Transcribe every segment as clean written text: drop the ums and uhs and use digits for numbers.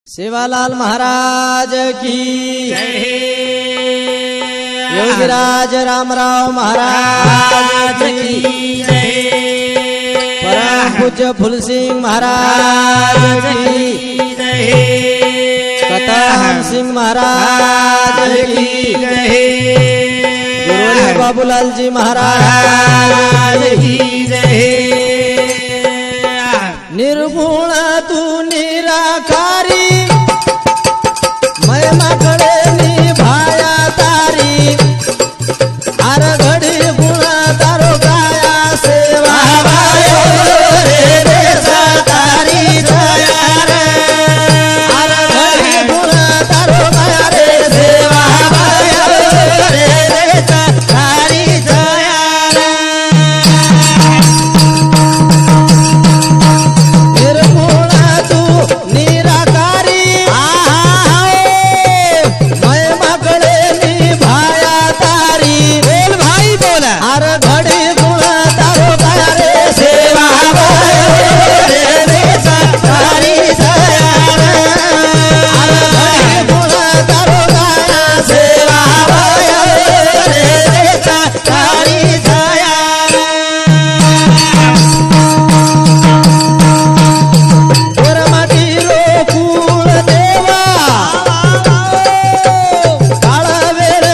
सेवालाल महाराज की जय। योगीराज रामराव महाराज की जय। परम पूज्य फूलसिंह महाराज की जय। कतम सिंह महाराज की जय। गुरुदेव बाबूलाल जी महाराज की जय। निर्गुण तू निराकारी महिमा कडे निभाया तारी हर घडी गुण तारो गाया सेवा गायो रे रे सातारी जया रे हर घडी गुण तारो गाया रे सेवा गायो रे रे सातारी जया रे निर्गुण तू निराकारी महिमा कडे निभाया तारी बोल भाई बोला हर घडी गुण तारो गाया रे सेवा गायो रे रे सातारी जया रे हर घडी गुण तारो गाया सेवा गायो रे रे सातारी जया रे गोरमाटी रो कुळ देवा काळा वेळ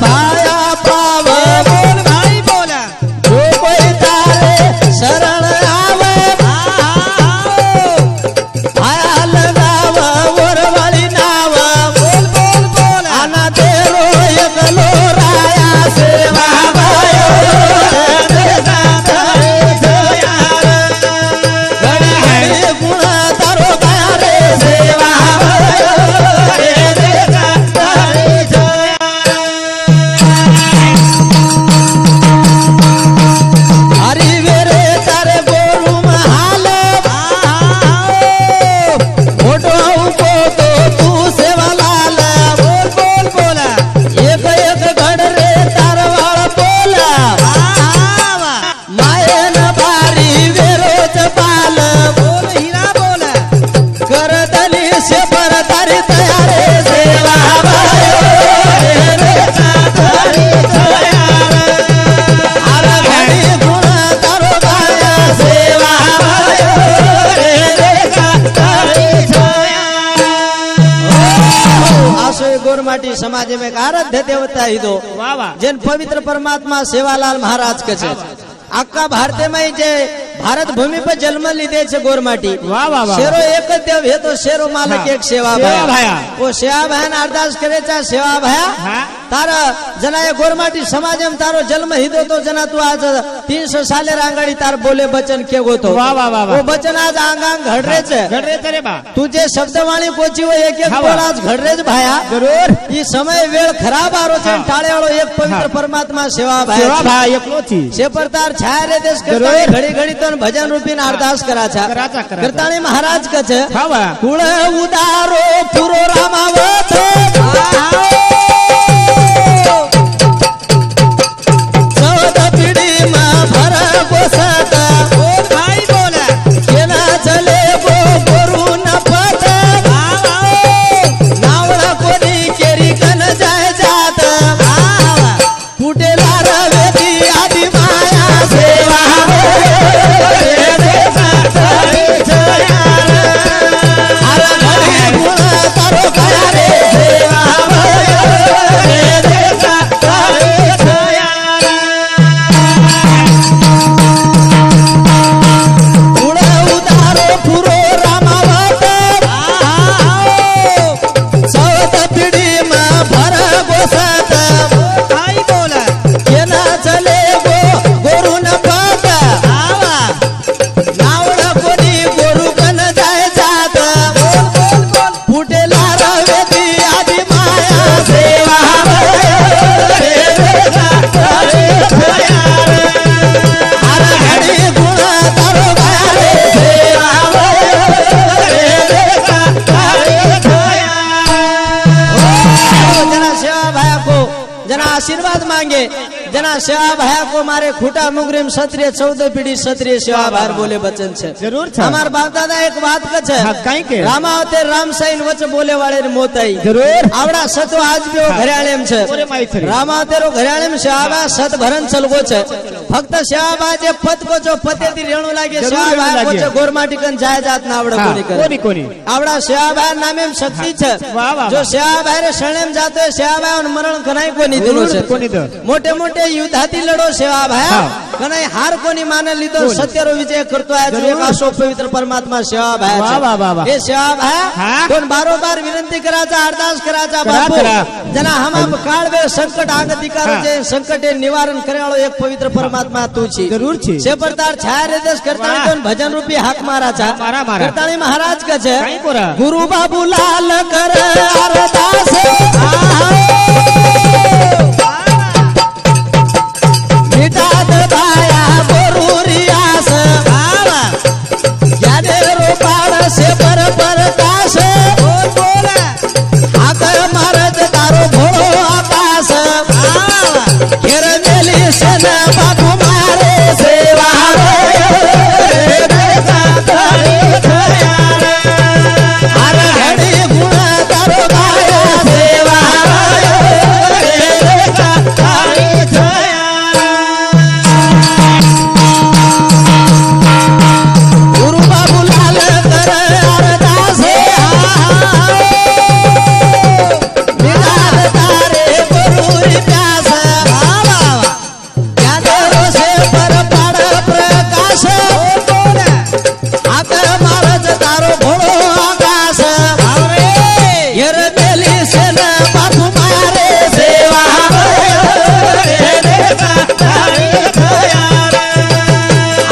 भाया पाव बोल भाई बोला जो कोई तारे शरण आवे आया लगाव वरवाली नाव बोल बोल बोल आना तेरो एकलो राया सेवा गायो रे सातारी जया रे घडी घडी गुण तारो गाया रे सेवा गायो रे रे सातारी जया हरी वेरे तारे गोरु महाल मोठो उभो तो तू सेवालाल बोल बोल बोला एक एक घड रे तारवाळ बोला मायन बारी वेरोच पाल बोल हिरा बोला करदली शेपर तारी तयारे सेवा गायो रे रे सातारी जया रे हर घडी गुण तारो गाया सेवा गायो रे रे सातारी जया आशय गोरमाटी समाज में एक आराध्य देवता हिदो वाह वाह। जन पवित्र परमात्मा सेवालाल महाराज के छे आखा भारत में जे भारत भूमि पर जन्म लीधे छे गोरमाटी वाह वाह वाह। शेरो एक देव है तो शेरो मालक हाँ। एक सेवा सेवा भाया भाया। वो सेवा भाया अरदास करे चा सेवा भाया हाँ। तारा जना ये गोरमाटी समाज में तारो जन्म हिदो तो जना तू आज 300 साले रांगड़ी तार बोले बचन के गो तो वाह वाह वाह वाह। वो बचन आज आंग आंग घड रे छे घड रे तरे बा तू जे शब्दवाणी कोची वो एक एक हाँ बोल वाह। आज घड रे भाया जरूर ये समय वेळ खराब आरो छे हाँ। टाळे वाळो एक पवित्र हाँ। परमात्मा सेवा भाया सेवा छे। भाई एकलो थी शेपरतार छाया रे देश जरूर। करताणी घडी घडी तो भजन रूपी अरदास कराचा कराचा। करताणी महाराज कछ हाँ वाह। कुळ उदारो पुरो रामावत चौद पिढी मा भर गोसत बोल भाई बोला केला चले गो गोरू न पत नावळा कोणी केरी कन जाय जात कुटेला रवेती आदि माया सेवा रे रे सातारी जया रे हर घडी गुण तारो गाया रे सेवा रे रे सातारी जया रे गुण उदारो पुरो रामावत चौथ पिढी मा भर गोसत भाई बोला केना चले गो गोरू न पात नावड कोणी गोरू कन जाय जात फुटेला रवेती आदि माया सेवा रे रे सातारी जया रे हर घडी गुण तारो गाया रे सेवा रे रे सातारी जया जना सेवा भाया को जना आशीर्वाद मांगे जना सेवा भाया को मारे खूटा मुगरे में क्षत्रिय 14 पीढ़ी क्षत्रिय सेवा भार बोले बचन छे जरूर छे हमार बाप दादा एक बात कह छे हाँ, काई के रामावते राम साइन वच बोले वाले मोत आई जरूर आवड़ा सतो आज भी वो घराळे में छे ओरे माई छरी रामावते रो घराळे में सेवा भाया सत भरन चलगो छे फक्त सेवा भाया जे पद को जो पते ती रेणु लागे जरूर सेवा रेणु भाया को लागे. जो गोरमाटी कन जाय जात ना आवड़े कोनी करे कोनी कोनी आवड़ा सेवा भाया नामे में शक्ति छे वाह, वाह, जो वाह. सेवा भाया रे शरणे में जातो है सेवा भाया मरण कनाई कोनी दिलो छे कोनी दो मोटे मोटे युद्ध हाथी लड़ो सेवा भाया हाँ. कनाई हार कोनी माने लीधो कोनी. सत्य रो विजय करतो है जरूर. एक आशो पवित्र परमात्मा सेवा भाया वाह, छे. वाह, वाह, वाह. ये सेवा भाया हाँ. कोण बारोबार विनंती कराचा अरदास कराचा करा, बापू करा. जना हम काळ वे संकट આગળ દીકારો हाँ. છે સંકટે નિવારણ કરેવાળો એક પવિત્ર પરમાત્મા તું છે जरूर छी સેપરદાર છાયા રેદેશ કરતાણી वाह. કોણ ભજન રૂપી હાક મારા છા मारा, मारा. કરતાણી મહારાજ કે છે કાઈ કોરા ગુરુ બાબુ લાલ કર અરદાસ મિટા દબાયા ગુરુ રિયાસ યાદે રોપાળ સે પર પ્રકાશ હાક મારજ તારો ભોળો આકાશ ઘેર મેલી સન બાપુ મારે સેવા હર ઘડી ગુણ તારો ગાયા સેવા ગુરુ બાબુ લાલ કર અરદાસ મિલાદ તારે ગુરુ પ્યાસ યાદ રોશે પર પાડ પ્રકાશ હાથ મારજ તારો ભોળો આકાશ ઘેર મેલી સેન બાપુ મારે સેવા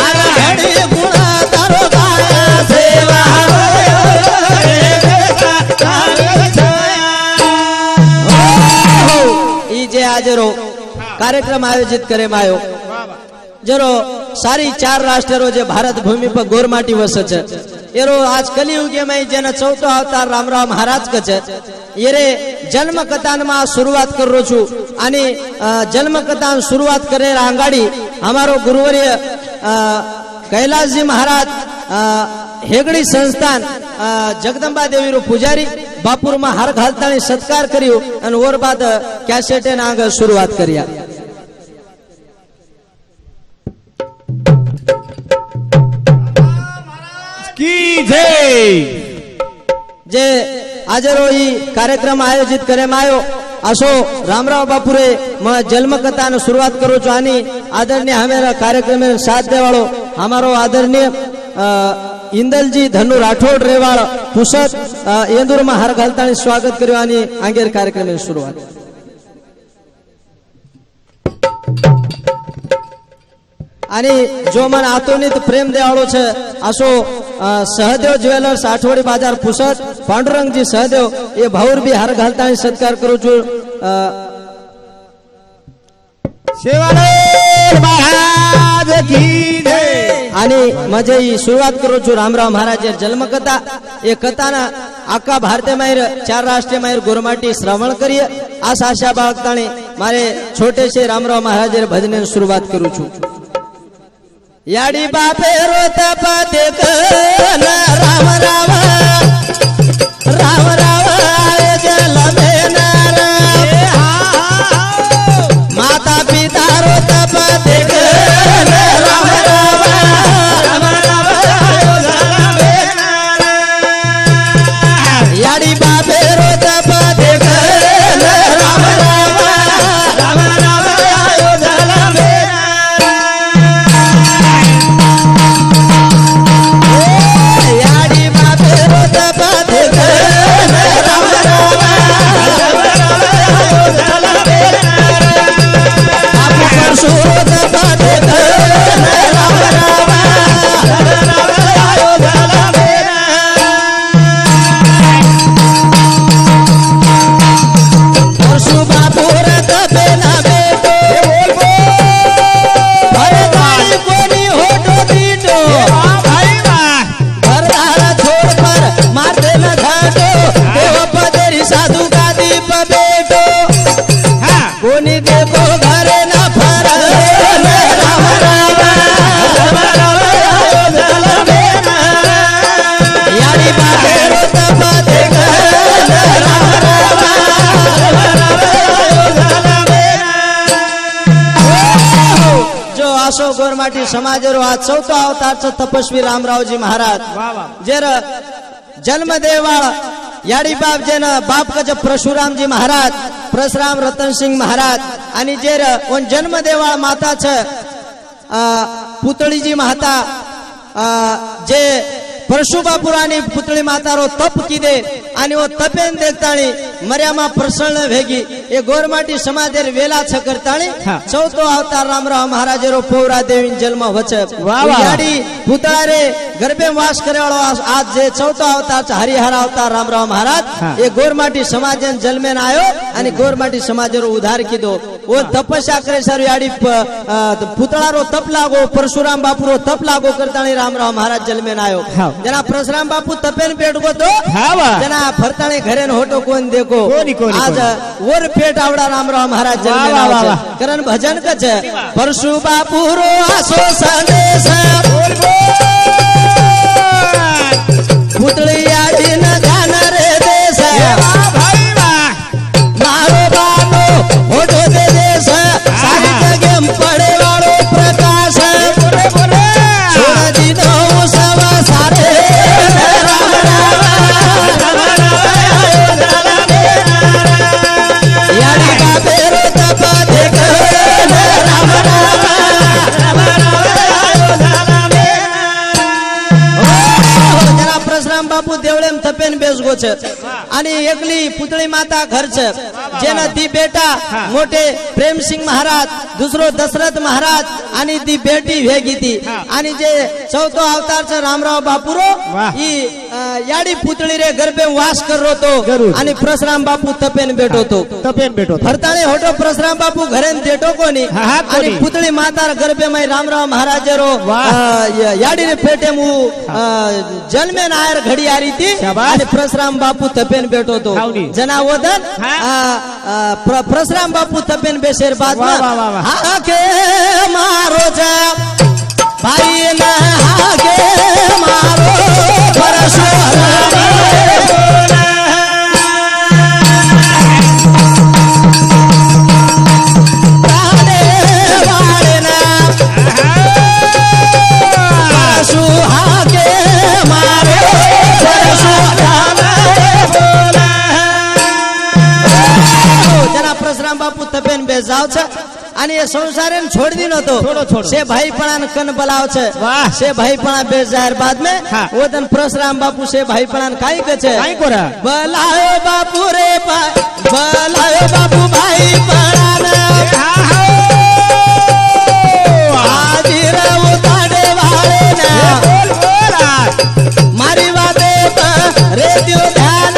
હર ઘડી ગુણ તારો ગાયા સેવા ઈ જે આજરો કાર્યક્રમ આયોજિત કરવામાં આવ્યો जरो सारी 4 राष्ट्र जे भारत भूमि पर गोरमाटी वसे छे एरो आज कलियुगे में जेना चौथो अवतार रामराव महाराज के छे येरे जन्म कथान में शुरुआत करो छु आणि जन्म कथान शुरुआत करे आंगाडी हमारो गुरुवर्य कैलाश जी महाराज हेगड़ी संस्थान जगदंबा देवी रो पुजारी बापुर में हार घालतानी सत्कार कर्यो अने ओर बाद कैसेटे ना आगे शुरुआत कर्या की जय जे આજરો ઈ કાર્યક્રમ આયોજિત કરવામાં આવ્યો આસો રામરાવ બાપુરે જન્મ કથાનો શરૂઆત કરું છું આની આદરણીય હમેરા કાર્યક્રમે સાથ દેવાળો અમારો આદરણીય इंदलजी धनु राठोड रेवाड़ पुसत येंदूर में हार घालतानी स्वागत कर्यो आनी आंगेर कार्यक्रम शुरुआत आणि जो मन आतोनित प्रेम देवाळो छे आसो सहदेव ज्वेलर्स आठवडी बाजार पुसत पांडुरंगजी सहदेव ये भाऊर बी हार घालतानी सत्कार करू छु शेवाळेर महाराज की जय आणि माझे सुरुवात करू छु रामराव महाराज जन्मकथा ये कथाना आखा भारतीय मायर 4 राष्ट्रीय मायर गोरमाटी श्रवण करिए आस आशा बाळकताणी मारे छोटे से रामराव महाराज भजने शुरुआत करू छु याडी बापे रोत पते राम राम राम राम आए जल में माता पिता रोत पते राम राम राम राम याडी बापे रोत पते राम राम राम राम आयो जल में याडी बापे रोत पते राम राम आपू परशु रोत पते राम राम आयो जल में आसो गोरमाटी समाजरो आज 4थो अवतारचं तपस्वी रामरावजी महाराज वा वा जेर जन्म देवाळ याडी बाप जेन बाप कज परशुरामजी महाराज परशुराम रतनसिंग महाराज आणि जेर ओन जन्म देवाळ माताच पुतळीजी माता जे परशुबापुरानी पुतळी मातारो तप किदे आणि वो तपेन देखताणी मर्यामा प्रसन्न भेगी ए गोरमाटी समाजेर वेला छ करताणी हा. 4थो अवतार रामराव महाराजेरो पौरा देवीन जन्म वच वा वा. याडी पुतळा रे गरबे वास करेवाळो आज जे 4थो अवतार हरिहर अवतार रामराव हा. महाराज ए गोरमाटी समाजन जन्मेन आयो आणि गोरमाटी समाजेरो उद्धार किदो वो तपस्या करे सर याडी पुतळारो तप लागो परशुराम बापुरो तप लागो करताणी रामराव महाराज जन्मेन आयो हा. जना परशुराम बापू तपेन पेट गो तो हा वा. जना फरताणे घरेन होटो कोण देखो कोणी. आज वर पेट आवडा रामराव महाराज वा, जन्मेन वा, वा, आयो वा. करण भजन कच परशु बापुरो आसो संदेश पुतळी याडी न गान रे देश मारो बानो होटो दे देश साहित्य गेम पडे वाळो प्रकाश सोळा दिन सवा सारे राम याडी बाबेरो तपा देख राम जरा परशुराम बापू देवळेम तपेन बेस गोच आणि एकली पुतळी माता घरच जेना ती बेटा मोठे प्रेम सिंग महाराज दुसरो दशरथ महाराज आणि ती बेटी वेगी ती आणि जे 4थो अवतारचं रामराव बापुरो वाह. ही याडी पुतळी रे गरबे वास करो तो जरूर. आणि परशुराम बापू तपेन भेटवतो तपेन भेटो फरताळे होटो परशुराम बापू घरेन देतो कोणी हा, हा, कोणी. आणि पुतळी मातार गरबे मै रामराव महाराजरो वाह. याडी रे पेटे मु जन्मे नायर घडी आरी ती शाबास. आणि परशुराम बापू तपेन भेटवतो खावनी. जना वदन परशुराम बापू तपेन बेशेर बाद वा, वा, वा, वा. हा के मारो जा भाई ना हा के मारो परशुराम प्राणे वाळे ना परशु हा के मारो परशुराम जना परशुराम बापू तपेन बे जाव छ आणि એ સંસારેન છોડ દી નતો છોડો. સે ભાઈ પણ કન બલાવ છે વાહ. સે ભાઈ પણ બે જાહેર બાદ મે હા. ઓદન પરશુરામ બાપુ સે ભાઈ પણ કાઈ કે છે કાઈ કોરા? બલાયો બાપુ રે બલાયો બાપુ ભાઈ પણ હાજીર ઉતાડે વાળે ના મારી વાતે રે દ્યો ધ્યાન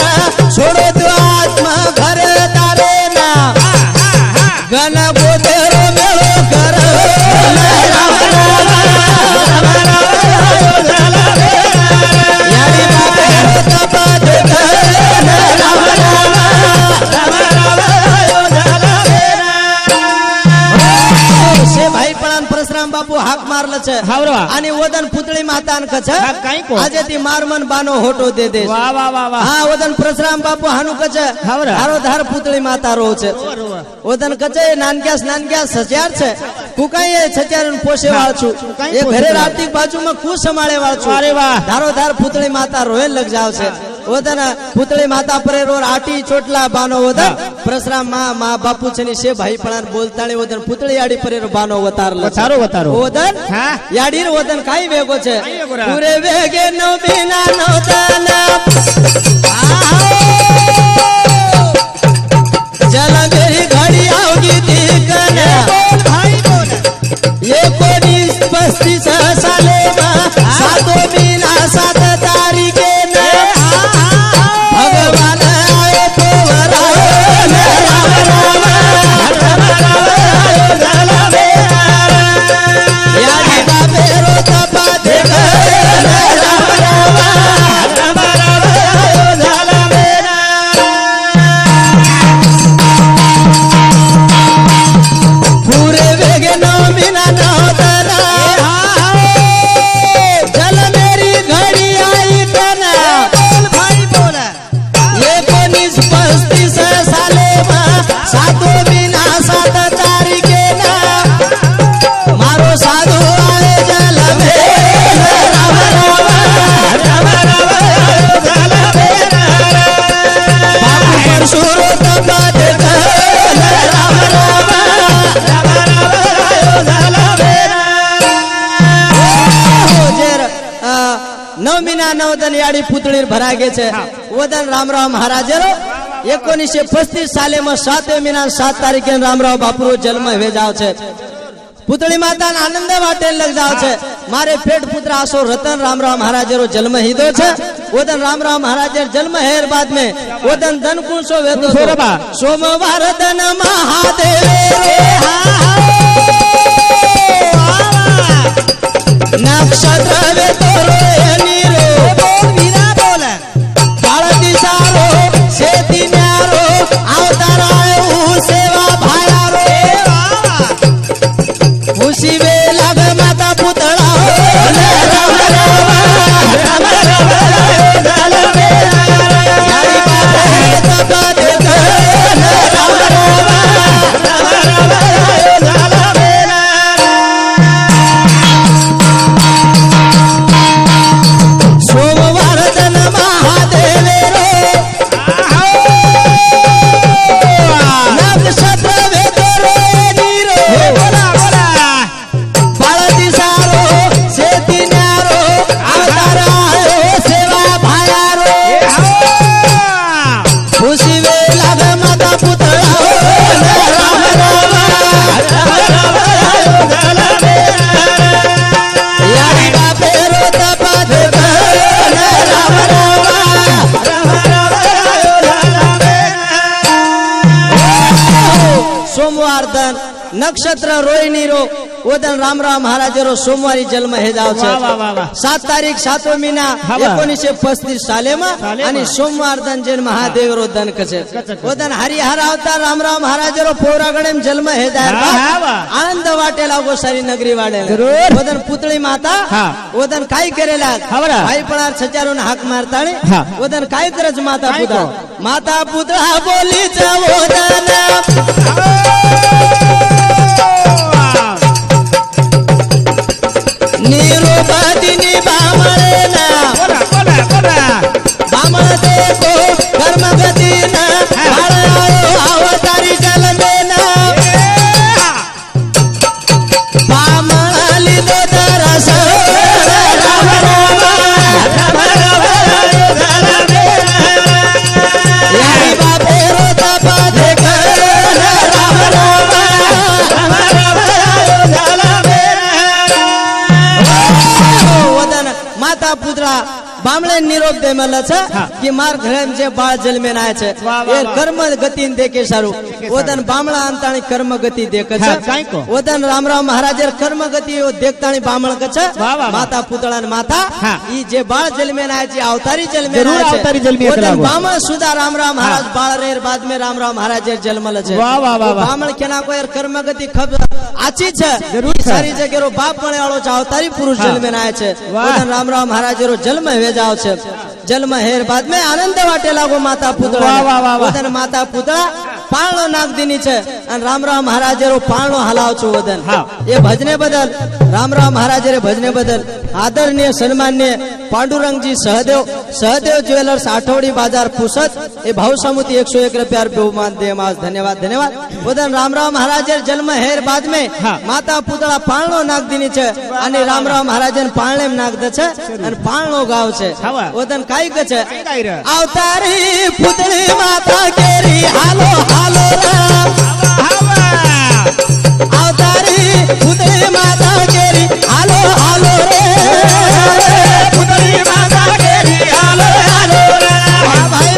છોડો દ્યો આત્મા ઘર તારે ના ગન બોતેરો મેળો કર યારી બાપેરો તપા દેખ સે ભાઈ પણ પરશુરામ બાપુ હાક મારલ છે હાવરવા. आणि वदन पुतळी मातान कछ हा, काई को? આજે ती मारमन बानो होटो दे दे वा वा वा वा. हा वदन परशुराम बापू हानु कछ हावरा. धारो धार पुतळी माता रो છે વદન કચે નાનક્યાસ સચાર છે કુકાઈ એ સચાર પોષે વાળ છું કાઈ એ પોષે ઘરે વાળ? રાતી બાજુમાં કુ સંભાળે વાળ છું અરે વાહ. ધારો ધાર પુતળી માતા રોએ લગ જાવ છે વદન પુતળી માતા પરે રો આટી ચોટલા બાનો વદન પરશુરામ માં બાપુ છે ની સે ભાઈ પણ બોલતાણી વદન પુતળી આડી પરે રો બાનો વતાર વતારો, વતારો. વદન હા. याडीर वदन काही वेगो छे काही वेगो रा. पुरे वेगे नो बिना नौतन जल मेरी घड़ी आओगी दिकन ये कोणी 35 साले सातो बिना 7 तारीखे न भगवान आयो पोवरा याडी बाबेरो तपा देख पूरे वेगे नो बिना नौतरा जल मेरी घड़ी आई तना भाई बोला ये 35 साले सातो बिना 7 तारीखे ना मारो साथ आली पुतळीर भरागे छे वदन रामराव महाराज 1935 साले में 7 महीना 7 तारीखे रामराव बापू जन्म हुए जाओ छे पुतળી માતા આનંદ વાટે લગ જાવ છે મારે પેટ પુત્ર આસો રતન રામરાવ महाराज रो जन्म हीदो छे ओदन रामराव महाराज जन्म हेर बाद में ओदन धन कुंसो वेदो सोमवार धन महादेव नक्षत्र वेदो नीरो वीरा बोले बाळ दिसारो सेती न्यारो अवतारायो सेवा भायारो खुशी वे लग माता पुतळा राम राम सोमवार धन महादेव नक्षत्र वेदो नीरो सोमवार धन नक्षत्र रोहिणी रो ओदन रामराव महाराज रो सोमवारी जन्म हे जाव छे 7 तारीख 7 महीना 1935 साले में आणि सोमवार धन जन महादेव रो धन कछे ओदन हरिहर अवतार रामराव महाराज रो पोरागणे जन्म हे जाय आनंद वाटे लागो सारी नगरी वाडे ओदन पुतળી माता ओदन काय करेला भाई पणार सचारो ने हाक मारताणी ओदन काय करज माता पुतळा बोली ओदन निरूपदिनी बामळे ना बामळ देखो कर्मगती ना अवतारी जलमे ना बामळाली दो दरस राम यारी बापे रो तपा देख माता पुत्रा बामळे निरोप दे मला छ की मार घरन जे बाळ जन्मे नाय छे ए कर्म गती देखे सारू ओदन बामळा अंताणी कर्म गती देख छ ओदन रामराव महाराज कर्म गती ओ देखताणी बामळ कछ माता पुतळान माता ई जे बाळ जन्मे नाय छे अवतारी जन्मे नाय छे ओदन बामळ सुधा रामराव महाराज बाळ रेर बाद में रामराव महाराज जन्मल छे बामळ केना कोयर कर्म गती खब आची छे सारी जगह रो बाप बने वाळो छ अवतारी पुरुष जन्मे नाय छे ओदन रामराव महाराज रो जन्म हे जाओ छे जन्म हेर बाद में आनंद वाटे लागो माता पुतळा ओदन माता पुतळा पाळनो नागदिनी छे अन रामराव महाराज रो पाळनो हलाव छो ओदन ए भजने बदल रामराव महाराज रे भजने बदल आदरणीय सन्माननीय पांडुरंगजी सहदेव ज्वेलर्स आठवडी बाजार पुसद ए भाव समुती 101 रुपया बहुमान दे मास धन्यवाद ओदन रामराव महाराज जन्म हेर बाद में माता पुतळा पाळनो नागदिनी छे अने रामराव महाराजन पाळनेम नाग दे छे अन पाळनो गाव छे ओदन काय कछे अवतारी पुतળી माता केरी हालो हालो राम अवतारी पुतળી माता केरी हालो हालो रे पुतળી माता केरी हालो हालो रे भाई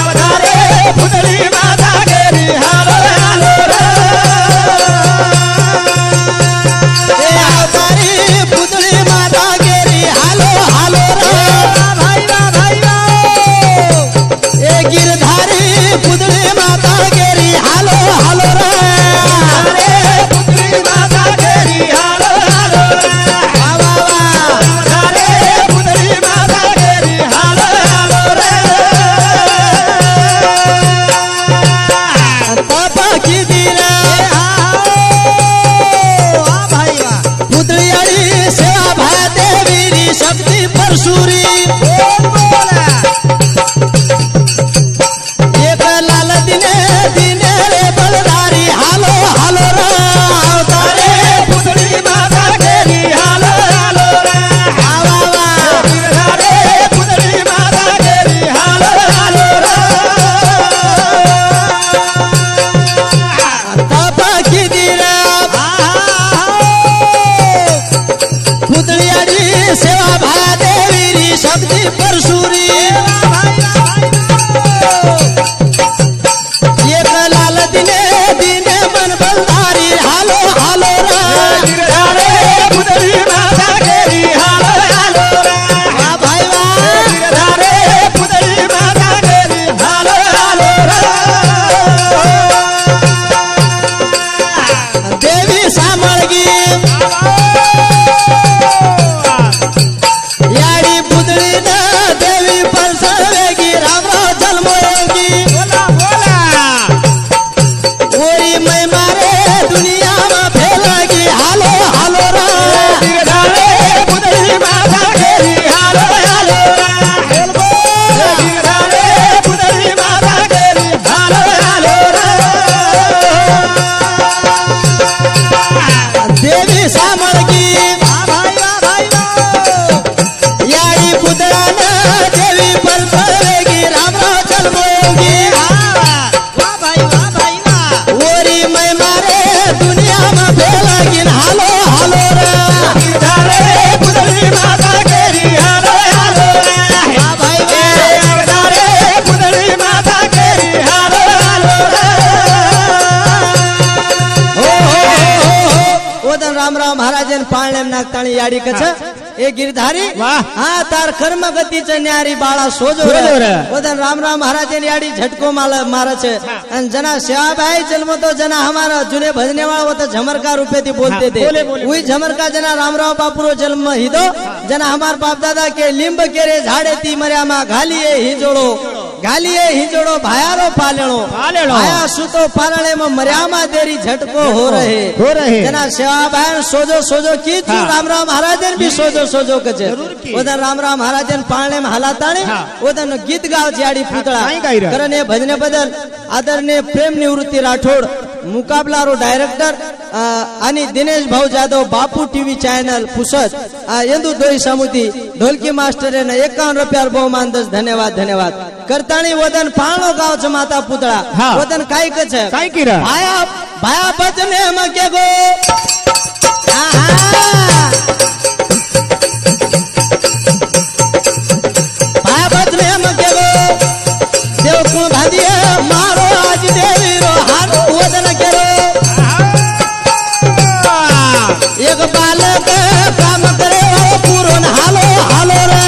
अवतारी पुतળી माता केरी हालो हालो रे अवतारी पुतળી माता केरी हालो हालो रे भाई ए गिरधारी पुतળી माता केरी हालो हालो रे पुतળી माता केरी हालो हालो रे पुतળી माता केरी हालो हालो रे पापा की दीना भाई पुतળી आड़ी सेवा भा देवी शक्ति परशुरी एक लाल दिने दिने रे बलदारी हालो हालो रे अवतारे पुतળી माता केरी हालो हालो रे गिरधारे पुतળી पुतळी माता केरी हालो हालो रे हा भाई रे पुतळी माता केरी हालो हालो रे ओदन रामराव महाराजन पाळणे नागताणी याडी कछ ए गिरधारी वाह. हा तार कर्म गतीच न्यारी बाळा सोजो सोजो रे. ओदन रामराव महाराजन याडी झटको मारे छे अन जना श्याभाई जन्म तो जना हमारा जुने भजने वाला वो तो झमरका रूपे थी बोलते थे बोले. वही झमरका जना रामराव बापुरो जन्म हिदो जना हमार बाप दादा के लिंब केरे झाड़े ती मर्या मा घालिए हिजोड़ो भायारो पालेणो भाया सुतो पालणे में मर्यामा देरी झटको हो रहे जना श्याभाई सोजो की तू रामराव महाराजन भी सोजो कचे ओदन रामराव महाराजन पाळणे में हलाताणे ओदन गीत गाव जाडी पुतळा कारण हे भजने बदल आदरणीय प्रेम निवृत्ती राठोड मुकाबलारो डायरेक्टर आणि दिनेश भाऊ जाधव बापू टीव्ही चॅनल पुसत येंदू दोई समुती ढोलकी मास्टर ने 51 रुपयार बहुमान दस धन्यवाद करताणी वदन पाळणो गावच माता पुतळा वदन काय कछ काय किरा भाया बचने मके गो भाया बचने मके गो देव कोण भादिये मारो आज देवी रो हारो वदन केरो एक बालक काम करे हो पुरून हालो हालो रे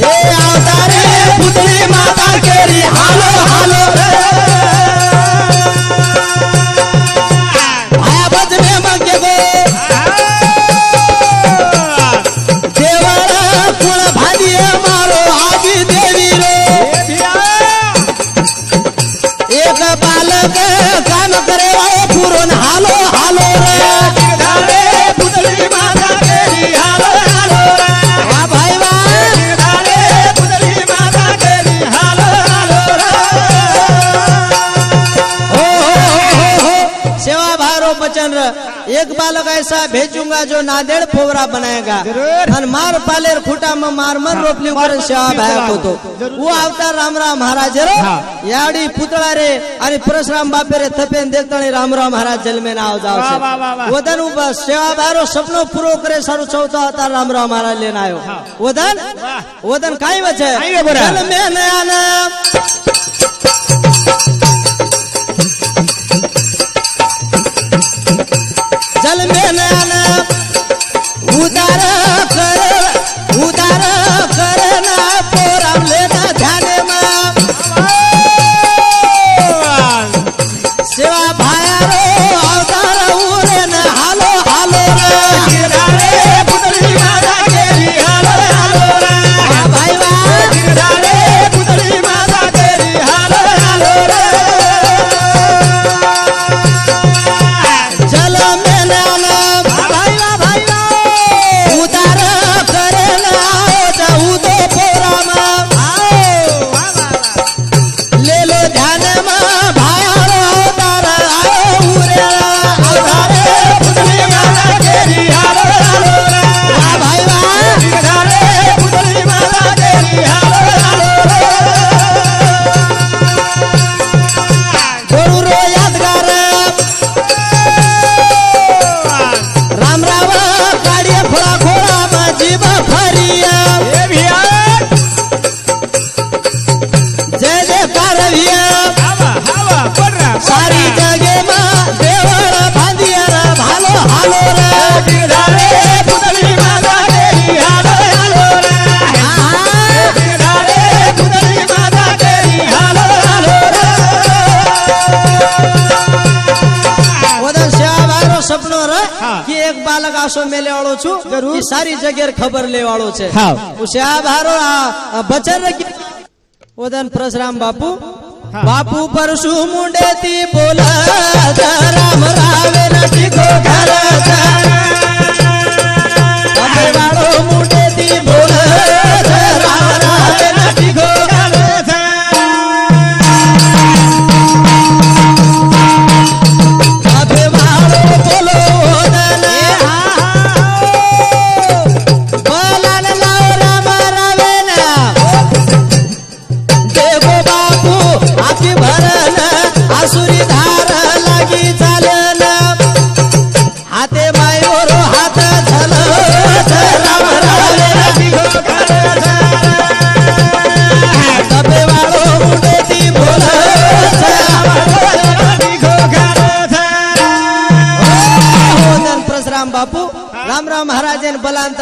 ए अवतारे पुतळी माता केरी हालो हालो रे आया बजने मगे गो देवळ कुळ भादिये मारो आजी देवी रे एक बालक काम करे हो पुरून हालो हालो रे पुतळी माता केरी हालो हालो रे वा भाई वा पुतळी माता केरी हालो हालो रे सेवा भारो बचन र एक बालक ऐसा भेजूंगा जो नादेड़ फोवरा बनाएगा और मार पालेर खूटा में मार रोपली कर सेवा भाया होतो वो अवतार रामराव महाराज रो याडी पुतळा रे आणि परशुराम बापे रे थपेन देखताणी रामराव महाराज जन्मे नाव जाव छे वदन बस सेवा भारो सपनो पूरो करे सारो चौथा अवतार रामराव महाराज लेन आयो वदन काय वचे जन्मे नयाना जल में नयाना उदार करना पोराम लेना ध्याने में सेवा भाया रो अवतार उरे न हालो हालो रे पुतळी माता केरी हालो हालो रे भाई वा पुतळी माता केरी हालो हालो रे जल में नयाना भाई वा उदार करना जाऊ दो पोराम ले लो ध्यान में भाया रो अवतार आयो उरे अवतारे पुतळी माता केरी हालो हालो रे भाई वा पुतळी माता केरी हालो हालो रे रो यादगार रामराव काढिये फळा खोळा माझी फरिया जय जयकार भिया सारी जगे मा देवळ भांदिया भालो हालो रे पुतळी माता केरी हालो हालो रे पुतळी माता केरी हालो हालो रे वदन श्याभारो सपनो रे कि एक बालक आसो मेले वाळो छु कि सारी जगेर खबर ले वाळो छे श्याभारो बचन रे वदन परशुराम बापू परशु मुंडे ती बोला राम रावे नटी को घर वाळो मुंडे ती बोला राम रावे नटी को आसुरी धार लागी चालन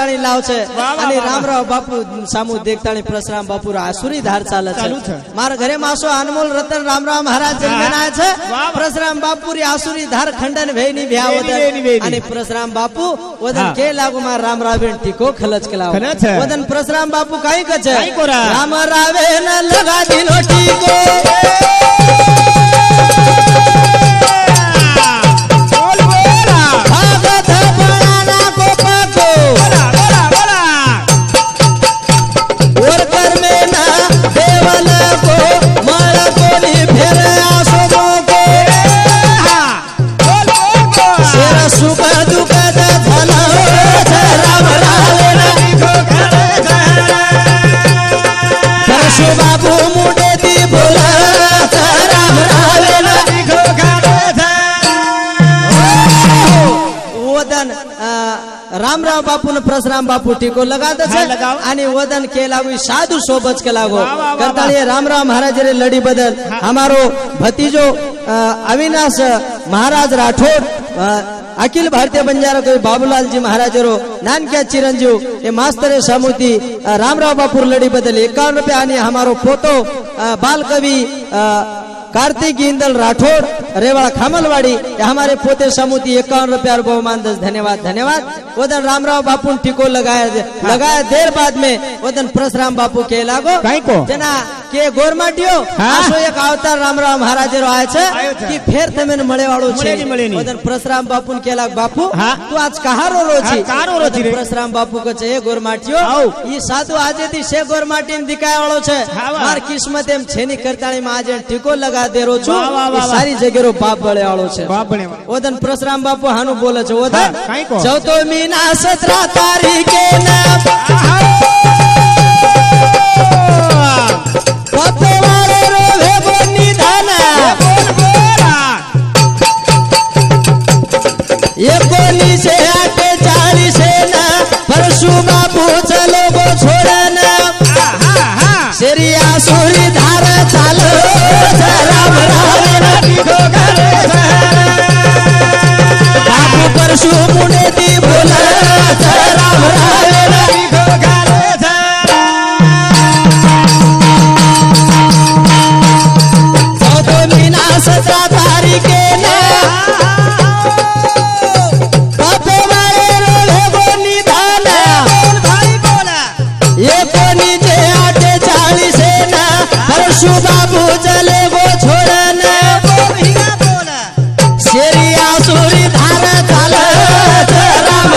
करताणी लाव छे વાહ, અને વાહ, રામરાવ બાપુ સામુ દેખતાણી પરશુરામ બાપુ આસુરી ધાર ચાલે ચાલુ છે છે. મારા ઘરે માસો અનમોલ રતન રામરાવ મહારાજ જન્મના છે વાહ. પરશુરામ બાપુ રી આસુરી ધાર ખંડન વેની વ્યા વેની, વેની. અને પરશુરામ બાપુ વદન હા. કે લાગુ માર રામરાવ બેન ટીકો ખલચ કલાવ ખલચ છે. વદન પરશુરામ બાપુ કાઈ કછે કાઈ કોરા? રામ રાવે ન લગા દિલો ટીકો બોલ બોલા ભાગત બળાના કોપકો ઓરકર में ना देवल को मळ कोली फेर आसो को शेर सुख दुख धन राम रावे परशु बाबू मुंडे दी बोला राम रावे वदन रामराव बापू ने परशुराम बापू टीको लगा दे हाँ, लगाओ. आणि वदन के लागू साधु सोबत के लागो वाह, वाह, वाह, करताळी रामराव महाराज रे लड़ी बदल हमारो भतीजो अविनाश महाराज राठौड़ अखिल भारतीय बंजारा कोई बाबूलाल जी महाराज रो नानक्या चिरंजीव ए मास्तरे सामुती रामराव बापू लड़ी बदल 51 रुपया आणि हमारो पोतो बाल कवि कार्तिक इंदल राठौड़ रेवाड़ा खामलवाड़ी ये हमारे पोते समूती 51 रुपया बहुमान 10 धन्यवाद धन्यवाद वदन रामराव बापू ने टीको लगाया देर बाद में वदन परशुराम बापू के लागो काई को? जना के गोरमाटियो हाँ? आसो एक अवतार रामराव महाराज रो आए छे आयो छे. कि फेर तमेन मळे वाळो छे મળે ની. वदन परशुराम बापू ने के लाग बापू हाँ? तू आज कहारो रोची हाँ, कहारो रोची रे? परशुराम बापू को छे गोरमाटियो आउ. ई साधु आजे थी से गोरमाटी ने दिखाय वाळो छे हाँ, वाह. मार किस्मत एम छेनी करताणी में आज टीको लगा दे रो छु वाह, वाह, वाह, ई सारी जगेरो बाप बळे वाळो छे બાપ બને ओदन परशुराम बापू हानु बोले छे ओदन हाँ, काई को? 14 मीना 17 तारीखे ना पतवारे रो भेगो निधान एकोनी से 48 ना परशु बापू चलो गो छोड़ना शेरिया सुरी धार चालो राम बापू परशु मुने दी बोला राम चौदह मीना 17 तारीखे ना पतवारे रो भेगो निधान एकोनी जे 48 ना परशु बाबू चले गो छोड़ना शेरिया सुरी धार चाल राम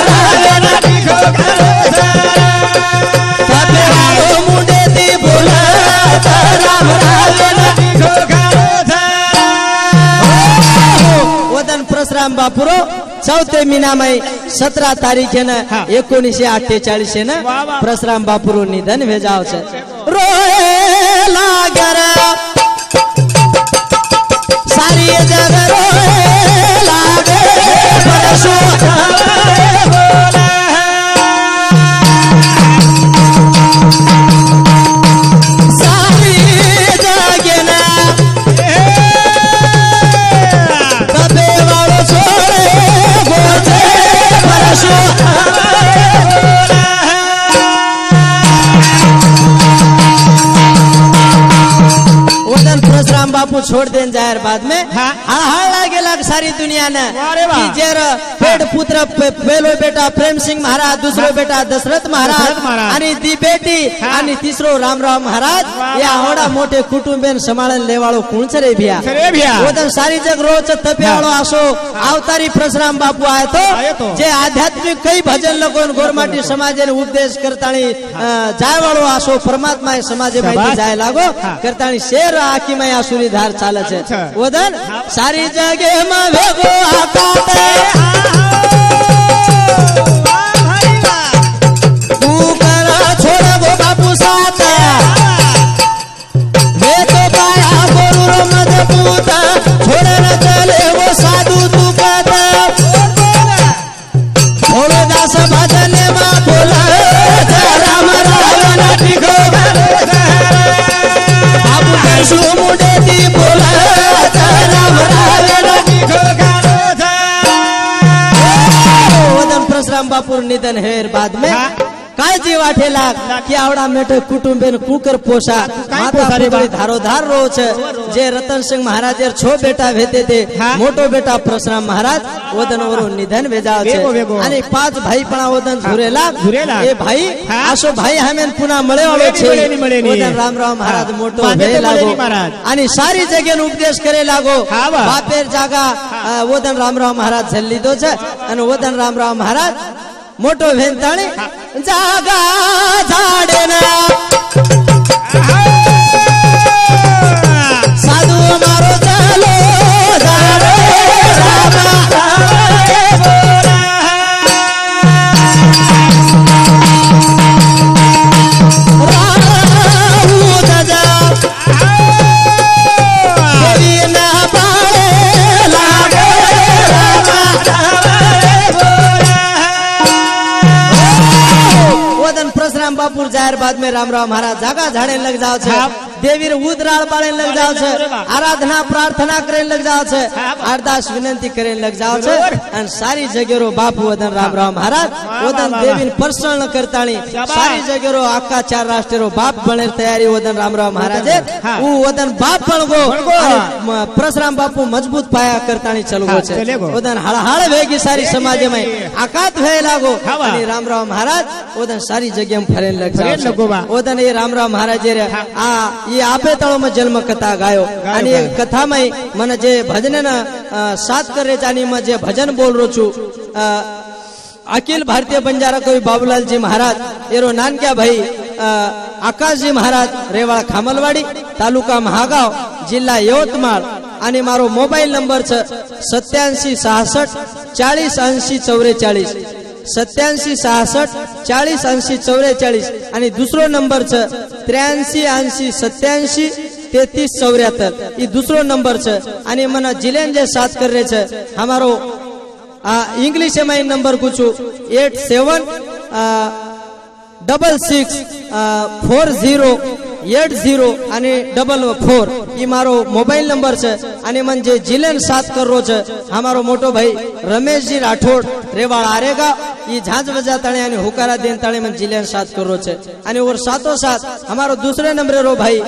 पतवारो मुंडे दी बोला राम वदन परशुराम बापूरो 14 मीना में 17 तारीखे न हाँ. 1948 न वाह, वाह. परशुराम बापूरो निधन भेजाव छे रोए लागर सारी जग रोए लागे परशु सारी जगना तबे वालो छोड़े गोचे परशु वदन परशुराम बापू छोड़ देन जायर बाद में हाँ? हाल लागे लाग सारी दुनिया ने वारे वाह। कि जेर पेड़ पुत्र पहलो बेटा प्रेम सिंह महाराज दूसरो बेटा दशरथ महाराज दशरथ महाराज. आणि दी बेटी हाँ. आणि तीसरो रामराव महाराज वाह, या वाह, आवडा मोठे कुटुंबेन संभाळन लेवाळो कोण छे भ्या छे भ्या. वदन सारी जग रोज तप्याळो आसो अवतारी परशुराम बापू आयो आयो तो. जे आध्यात्मिक कई भजन लोगोन गोरमाटी समाजेने उपदेश करताणी जाय वाळो आसो परमात्मा समाजे माहिती शाबाश. जाय लागो हाँ. करताणी शेर आकी में आसुरी धार चाले छे अच्छा. वदन सारी जगे में भेगो आकाते तू करा छोड़ गो बापू साथ वे तो पाया गोरु रो मजबूत छोड़ न चले वो साधु तू कहता भोले दास भजन में बोला राम रावण टिको बाबू परशु मुंडे दी बोला राम रावण टिको वदन परशुराम बाद में काय जीव वाठेला की आवडा मेठ कुटुंबेन कुकर पोषा माता पितरी धारोधार रोच जे रतन सिंह महाराज छो बेटा भेते ते मोटो बेटा परशुराम महाराज वदन वरून निधन वेजाव छे आणि 5 भाई पण वदन झुरेला ए भाई आसो भाई हमेन पुन्हा मळे वाळो छे वदन रामराव महाराज मोटो भे लागो आणि सारी जगेन उपदेश करे लागो बापेर जागा वदन रामराव महाराज झल्ली दो छे आणि वदन रामराव महाराज मोटो भेंताणी जागा झाडेना साधू मारो चलो झाडे रामा बापुर जाहिर बाद में रामराव महाराज जागा झाड़े लग जाओ छे देवीर उदराळ पाळे लग जाओ छे आराधना प्रार्थना करे लग जाओ छे अरदास विनंती करे लग जाओ छे आणि सारी जगेरो बापू वदन रामराव महाराज वदन देवीन प्रसन्न करताणी सारी जगेरो आखा 4 राष्ट्रेरो बाप बने तयारी वदन रामराव महाराज उ वदन बाप पण गो परशुराम बापू मजबूत पाया करताणी चलू गो छे वदन हळहळ वेगी सारी समाज में आकात भय लागो आणि रामराव महाराज वदन सारी जगह में फरे लग जाओ वदन ये रामराव महाराज रे आ ये आपे तळो में जन्म कथा गायो आणि एक कथा में मन जे भजन साथ करे जानी में जे भजन बोल रो छु अखिल भारतीय बंजारा कवि बाबूलाल जी महाराज एरो नानक्या भाई आकाश जी महाराज रेवाड़ा खामलवाड़ी तालुका महागाव जिल्हा यवतमाळ आणि मारो मोबाईल नंबर 8766 40 80 44 87 66 40 80 44 आणि दुसरो नंबर 83 80 87 33 74 ये दूसरो नंबर आणि मन जिलेन जे साथ कर रहे छे हमारो इंग्लिश में नंबर कुछ 87 66 40 80 आणि 44 ये मारो मोबाइल नंबर छे आणि म्हणजे जिलेन साथ कर रो छे हमारो मोटो भाई रमेश जी राठौड़ रेवाड़ आरेगा ये झांझ बजाताणे आणि हुकारा देन ताणे मन जिलेन साथ कर रो छे आणि और साथो साथ हमारो दूसरे नंबर रो भाई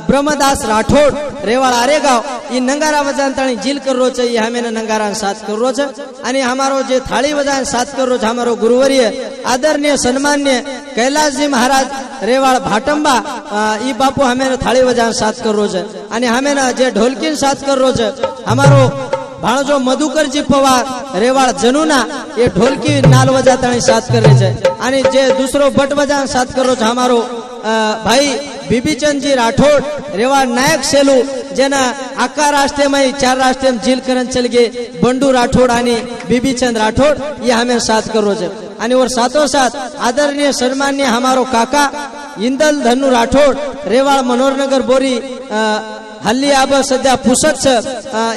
ब्रह्मदास राठौड़ रेवाड़ आरेगाव ये नंगारा बजाताणी जिल कर रो छे ये हमें नंगारा साथ कर रो छे आणि हमारो जे थाली बजान साथ कर रो छे हमारो गुरुवर्य आदरणीय सम्माननीय कैलाश जी महाराज रेवाड़ भाटंबा ई बापू हमें थाली बजान साथ कर रो छे आणि हमें जे ढोलकीन साथ कर रो छे हमारो भाणजो मधुकर जी पवार रेवाड़ जनुना ये ढोलकी नाल बजाताणी साथ कर रहे छे आणि जे दूसरो बट बजान साथ कर रो छे हमारो भाई बीबीचंद जी राठौड़ रेवाड़ नायक सेलू जेना आका राष्ट्र में 4 राष्ट्र में जिल करन चल गए बंडू राठौड़ आणि बीबीचंद राठौड़ ये हमें साथ कर रो छे आणि और साथो साथ आदरणीय सम्माननीय हमारो काका इंदल धनु राठौड़ रेवाड़ मनोहरनगर बोरी हल्ली आब सध्या पुसत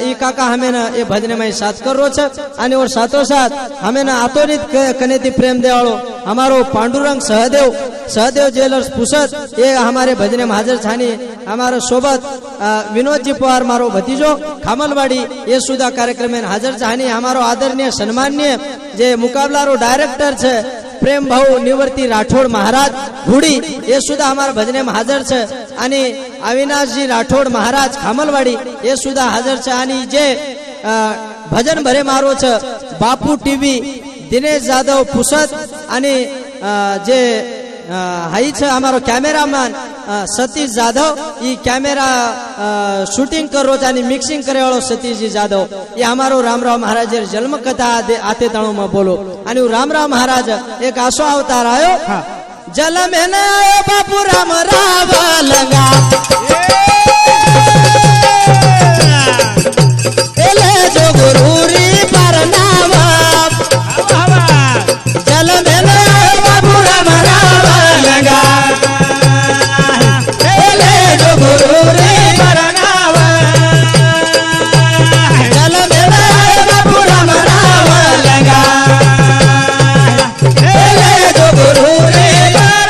ई काका हमें ये भजने में साथ कर रो छे आणि और साथो साथ हमें आतोनित कनेती प्रेम देवाळो हमारो पांडुरंग सहदेव ज्वेलर्स पुसत ये हमारे भजने में हाजिर छानी हमारो सोबत विनोद जी पवार मारो भतीजो खामलवाड़ी ये सुधा कार्यक्रम में हाजिर छानी हमारो आदरणीय सम्माननीय जे मुकाबला रो डायरेक्टर छे प्रेम भाऊ निवर्ती राठौड़ महाराज हुडी ये सुधा हमारे भजने में हाजिर छे आणि अविनाश जी राठौड़ महाराज खामलवाड़ी ये सुधा हाजिर छे आणि जे भजन भरे मारो छे बापू टीवी दिनेश जाधव पुसत आणि जे हाई छे हमारो कैमरामैन सतीश जाधव ये कैमरा शूटिंग कर रो आणि मिक्सिंग करे वालो सतीश जी जाधव ये हमारो रामराव महाराज जन्म कथा आते तणो में बोलो आणि रामराव महाराज एक आसो अवतार आयो जल में न आयो बापू राम राव लंगा एले जो गुरुरी परनावा जल में न आयो बापू राम राव लंगा एले जो गुरुरी परनावा जल में न आयो बापू राम राव लंगा एले जो गुरुरी राम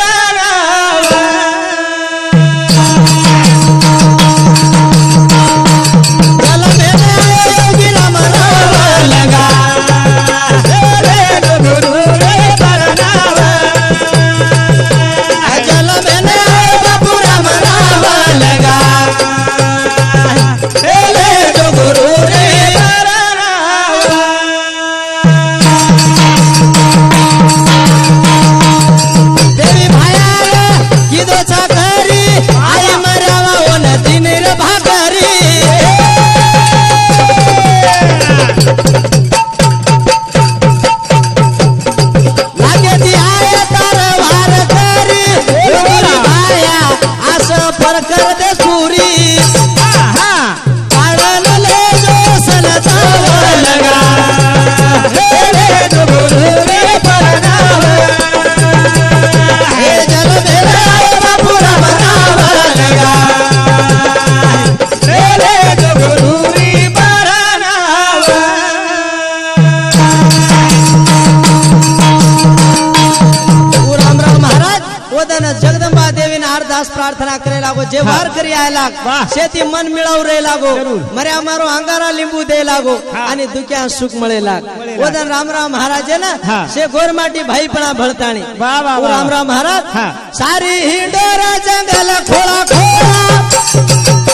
वर कर दे सूरी काढल ले जो सलताव लगा हे डुगुरे परनाव हे जल मेरा बापू राम नाव लगा हे डुगुरी परनाव राम राम महाराज ओदन जगदंबा देवीने अरदास प्रार्थना करे लागो जे वार करी आय लाग शेती मन मिळाव रे लागो मर्या मारो अंगारा लिंबू दे लागो आणि दुख्या सुख मळे लाग ओदन रामराव महाराज ना शे गोरमाटी भाईपणा भळताणी रामराव महाराज सारी हिंडोरा जंगल खोळा खोळा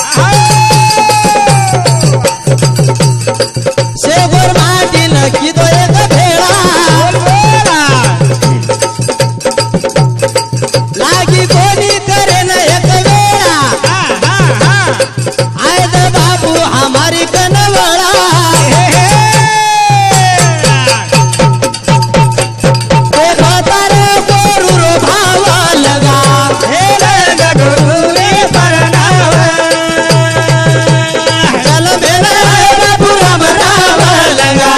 शे गोरमाटी न किदो एक भेळा लागी कोणी करे न एक वेळा आय द बाबू हमारी कनवळा ते भातारे गोरू रो भावा लगा हे रंग गोरू रे परनाव चल मेरा बाबू राम राम लगा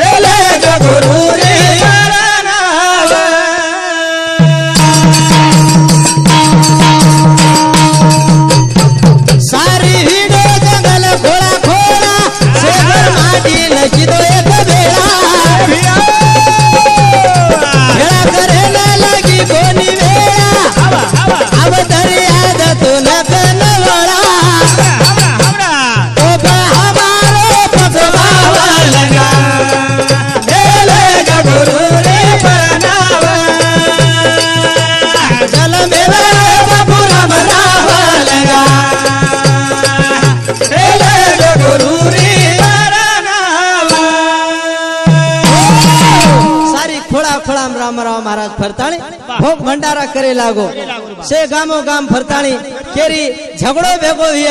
हे रंग गोरू रे परनाव सारी हिडो जंगल खोळा खोळा शेगर माटी लचितो एक बेळा खेळा करे न लगी कोणी वेळा अवतरी आज तू नकन वळा ओ हमारो पगवावा लगा हे लगा गुरु रे परनाव चल मेरा बाबू राम राम लगा हे लगा गुरु रे परनाव सारी खोळा खोळा रामराव महाराज फरताणी भोग भंडारा करे लागो से गामो गाम फरताणी केरी झगड़ो भेगो हिय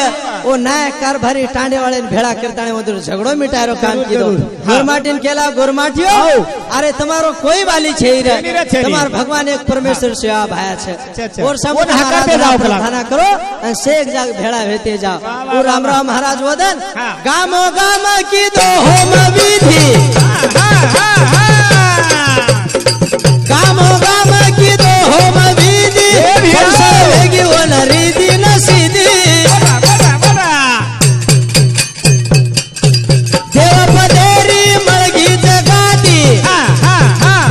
ओ नाय कारभारी टांडे वाले भेड़ा करताणी मधुर झगड़ो मिटायरो काम कीधो गोरमाटीन केला गोरमाटियो अरे तुम्हारो कोई वाली छे रे तुम्हार भगवान एक परमेश्वर सेवा भाया छे और सब प्रार्थना करो और से एक जाग भेड़ा भेते जाओ ओ रामराव महाराज वदन गामो गाम की दो होम विधि गामो गाम की दो होम विधि वेगी वो न रीति न सीधी देव पदेरी मळगी जगाती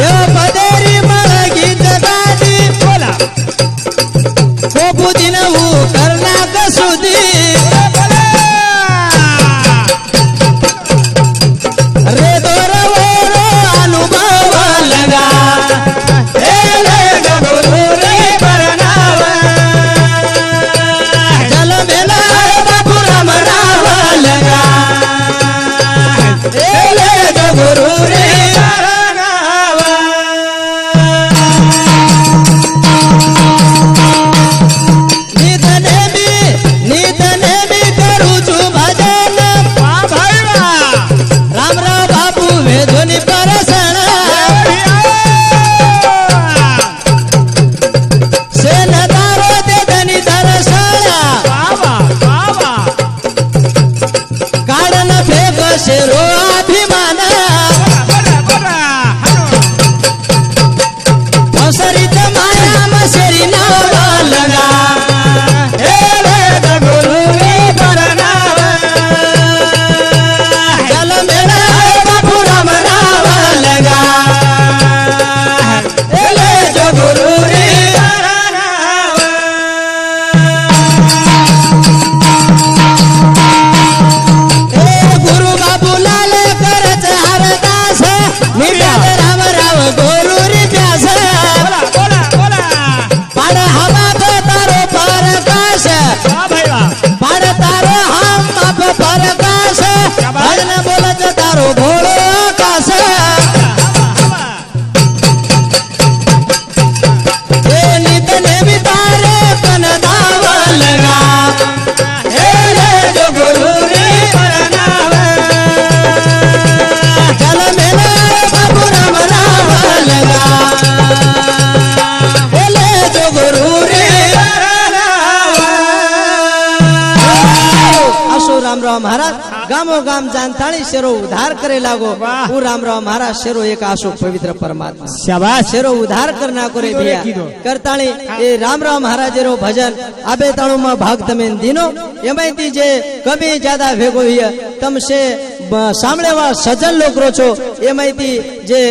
देव पदेरी मळगी जगाती कोपू दिनवू करना कसुदी रे दोर वोरो अनुभव लगा हे रामराव महाराज गामो गाम जानताणी शेरो उद्धार करे लागो वाह। वो रामराव महाराज शेरो एक आशो पवित्र परमात्मा शाबाश शेरो उद्धार करना करे कीधो रे, भैया कीधो। करताणी ए रामराव महाराज रो भजन आबे ताणु में भाग तमे दीनो एमांती जे कभी ज्यादा भेगो हिय तम से सामने वाला सज्जन लोग रो छो एमांती जे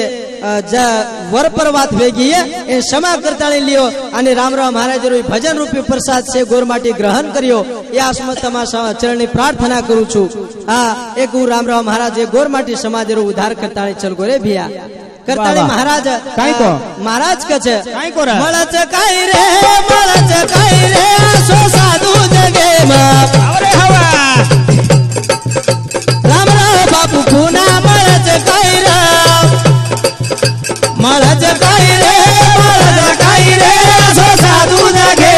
वर पर बात भेगी है ए क्षमा करताणी लियो અને રામરાવ મહારાજ રો ભજન રૂપી પ્રસાદ છે ગોરમાટી ગ્રહણ કર્યો એ આસમત તમારા ચરણની પ્રાર્થના કરું છું આ એક હું રામરાવ મહારાજ એ ગોરમાટી સમાજ રો ઉદ્ધાર કરતાણી ચલ ગોરે ભિયા કરતાણી વાહ. મહારાજ કાઈ કો? મહારાજ કે છે કાઈ કોરા? મળચ કાઈ રે આસો સાધુ જગે માં આવરે હવા રામરાવ બાપુ પૂના મળચ કાઈ રે મળચ કાઈ રે આસો સાધુ જગે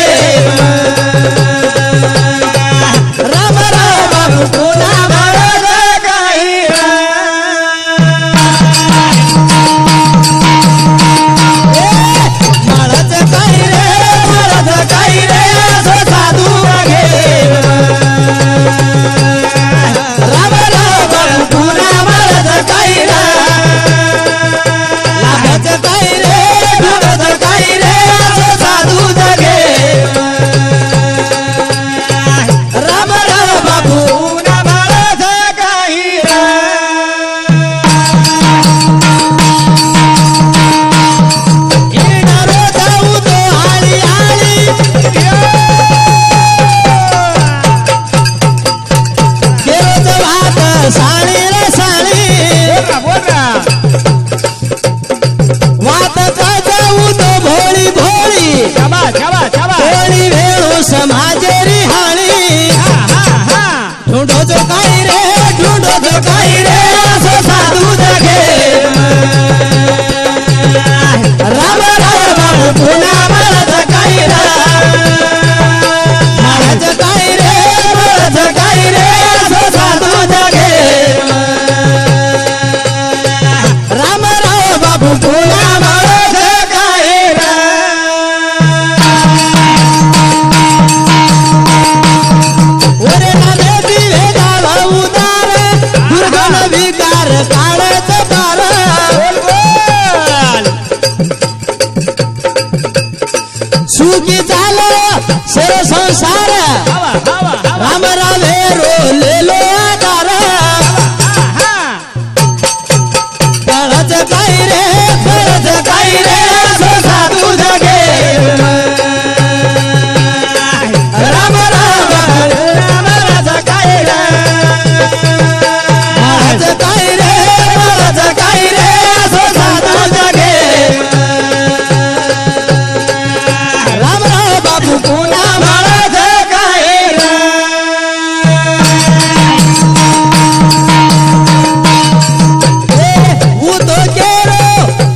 રામરાવ બાપુ પૂના મળચ કાઈ રે મળચ કાઈ રે આસો સાધુ જગે રામરાવ બાપુ પૂના મળચ કાઈ રે લાગચ કાઈ રે ભગત કાઈ રે આસો સાધુ જગે રામરાવ બાપુ પૂના મળચ કાઈ રે ઈડારો જાઉં તો હાળી હાળી કેરો તો વાત સાણી રે સાણી બોલા વાત જાઉં તો ભોળી ભોળી શાબાશ શાબાશ શાબાશ ભોળી વેણુ સમાજે રિહાણી હા હા હા ઢૂંઢો જો કાઈ રે આસો સાધુ જગે રામ રામ બાબુ પૂના મળચ કાઈ રે મળચ કાઈ રે આસો સાધુ જગે રામ રામ બાબુ પૂના મળચ કાઈ રે ઓરે નામે દીવે ગાવા ઉદાર દુર્ગન વિકાર કાળે ચપાર બોલ સુખી ચાલો સેરો સંસાર હવા હવા રામ રાવે રો લેલો આધાર હા મળચ કાઈ રે આસો સાધુ જગે રામ રામ મળચ કાઈ રે આસો સાધુ જગે રામ રામ બાપુ પૂના મળચ કાઈ રે હું તો કેરો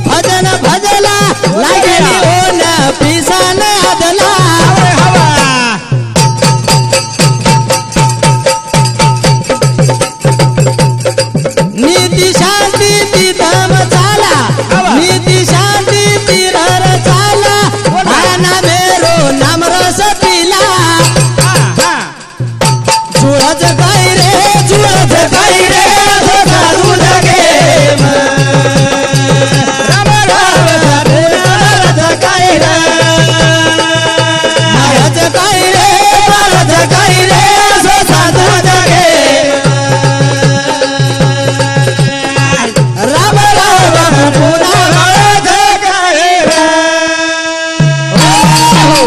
ભજન ભજલા લાગેલી ઓના પીસા ને આદલા હવા નીતિ શાંતિ થી ધમ ચાલા નીતિ શાંતિ થી રર ચાલા ભાના મેરો નામ રસ પીલા હા હા જુળજ કાઈ રે આસો સાધુ જગે રામ રામ મળચ કાઈ રે આસો સાધુ જગે રામ રામ પૂના મળચ કાઈ રે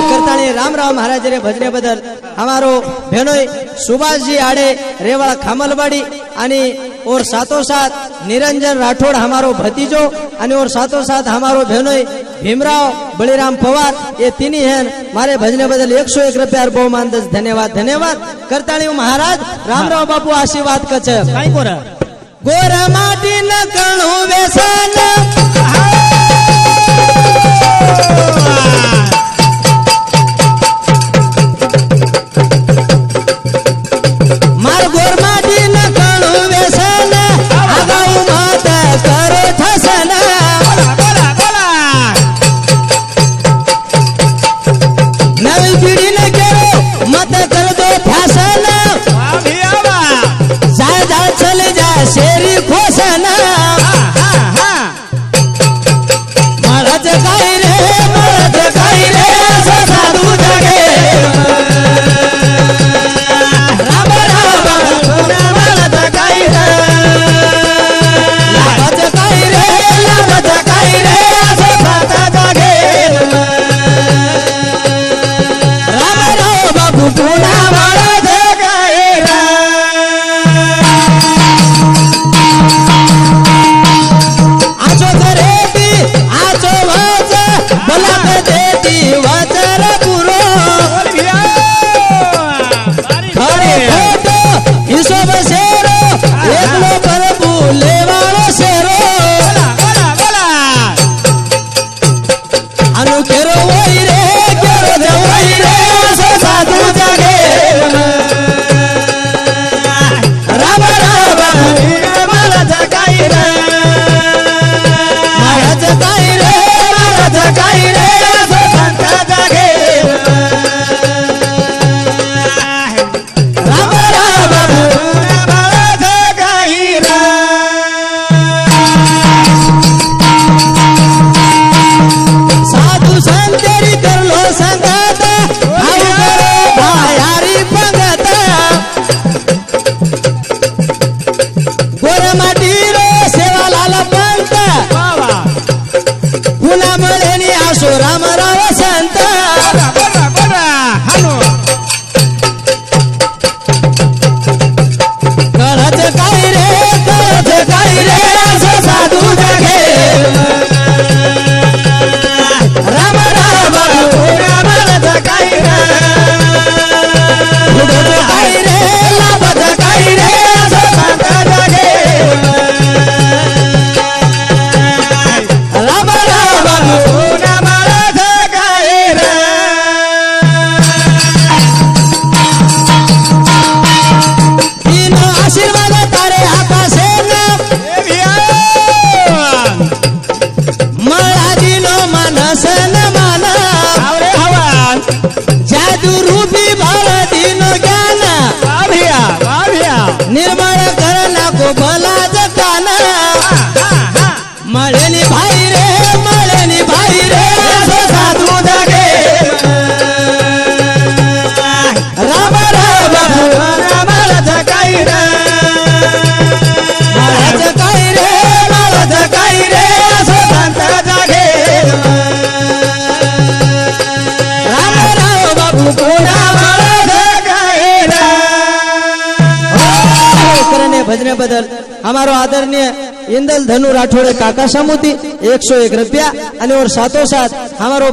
करताणी रामराव महाराज रे भजने बदल हमारो भेनोय सुभाष जी आड़े रेवाड़ा खामलवाड़ी आणि और साथों साथ निरंजन राठौड़ हमारो भतीजो आणि और साथों साथ हमारो भेनोय भीमराव बलिराम पवार ये तीनी हैं मारे भजने बदल 101 रुपया बहुमान दस धन्यवाद धन्यवाद करताणी महाराज रामराव बापू आशीर्वाद कछ કાઈ કોરા गोर माटी न कणु व्यसन मार गोर माटी न कणु व्यसन आगाऊ मत करो ठसन બોલા બોલા नवी पीढ़ी ने करो मत कर दो फैशन વાહ ભી આવા संगत हाऊ करे भायारी पंगत गोरमाटी रो सेवालाल पंत बाबा पुन्हा मळेनी आसो रामराव संत बोला बोला हानो कळत काय रे असं साधू जगे राम राम रामच काय रे लाभत काय रे असं संत जगे राम राम रामच काय रे तीन आशीर्वाद तारे आकाशेन मला दिनो मानसन मान आवरे हवान जादू रूपी भर दिनो ज्ञान बाभिया निर्मळ कर नाको भलाच कान मळेनी भाई रे असं साधू जगे राम राम रामच काय रे महाराज काय रे असं संत जागे राम राम बाबू कोणा महाराज काय रे करने भजने बदल हमारो आदरणीय इंदल धनु राठौड़े काका सामुती 101 रुपया और साथों साथ हमारो